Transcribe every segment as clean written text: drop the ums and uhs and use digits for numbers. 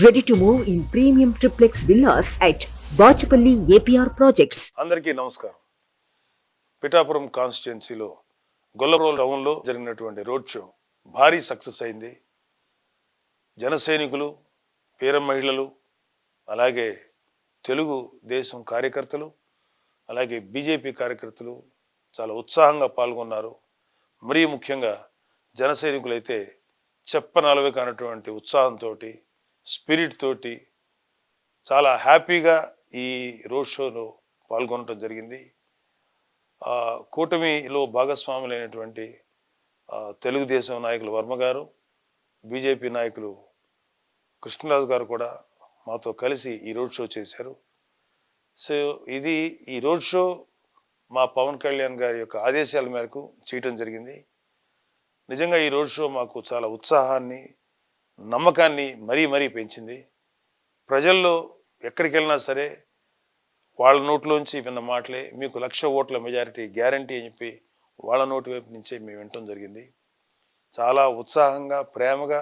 Ready to move in premium triplex villas at Bachapalli APR Projects. అందరికీ నమస్కారం. పిఠాపురం కాన్స్టిట్యున్సీలో గొల్లప్రోల్ టౌన్లో జరిగినటువంటి రోడ్ షో భారీ సక్సెస్ అయింది. జన సైనికులు, పేర మహిళలు, అలాగే తెలుగు దేశం కార్యకర్తలు, అలాగే బీజేపీ కార్యకర్తలు చాలా ఉత్సాహంగా పాల్గొన్నారు. మరీ ముఖ్యంగా జన సైనికులైతే చెప్పనలవి కానటువంటి ఉత్సాహంతో, స్పిరిట్ తోటి చాలా హ్యాపీగా ఈ రోడ్ షోలో పాల్గొనడం జరిగింది. కూటమిలో భాగస్వాములైనటువంటి తెలుగుదేశం నాయకులు వర్మ గారు, బీజేపీ నాయకులు కృష్ణరాజు గారు కూడా మాతో కలిసి ఈ రోడ్ షో చేశారు. సో ఈ రోడ్ షో మా పవన్ కళ్యాణ్ గారి యొక్క ఆదేశాల మేరకు చేయటం జరిగింది. నిజంగా ఈ రోడ్ షో మాకు చాలా ఉత్సాహాన్ని, నమ్మకాన్ని మరీ పెంచింది. ప్రజల్లో ఎక్కడికి వెళ్ళినా సరే వాళ్ళ నోట్లోంచి విన్న మాటలే, మీకు 1,00,000 ఓట్ల మెజారిటీ గ్యారంటీ అని చెప్పి వాళ్ళ నోటి వైపు నుంచే మేము వినటం జరిగింది. చాలా ఉత్సాహంగా, ప్రేమగా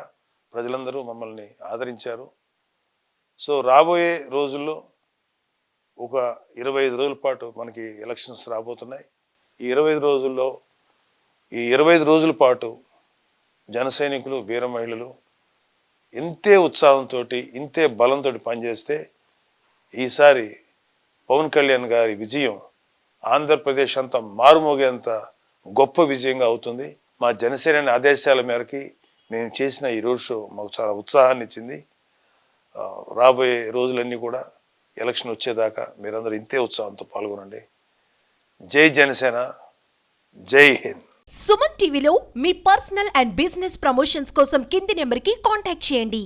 ప్రజలందరూ మమ్మల్ని ఆదరించారు. సో రాబోయే రోజుల్లో ఒక 25 రోజుల పాటు మనకి ఎలక్షన్స్ రాబోతున్నాయి. ఈ 25 రోజుల పాటు జన సైనికులు, వీర మహిళలు ఇంతే ఉత్సాహంతో, ఇంతే బలంతో పనిచేస్తే ఈసారి పవన్ కళ్యాణ్ గారి విజయం ఆంధ్రప్రదేశ్ అంతా మారుమోగేంత గొప్ప విజయంగా అవుతుంది. మా జనసేన ఆదేశాల మేరకి మేము చేసిన ఈ రోడ్ షో మాకు చాలా ఉత్సాహాన్ని ఇచ్చింది. రాబోయే రోజులన్నీ కూడా ఎలక్షన్ వచ్చేదాకా మీరందరూ ఇంతే ఉత్సాహంతో పాల్గొనండి. జై జనసేన, జై హింద్. సుమన్ టీవీలో మీ పర్సనల్ అండ్ బిజినెస్ ప్రమోషన్స్ కోసం కింది నెంబర్కి కాంటాక్ట్ చేయండి.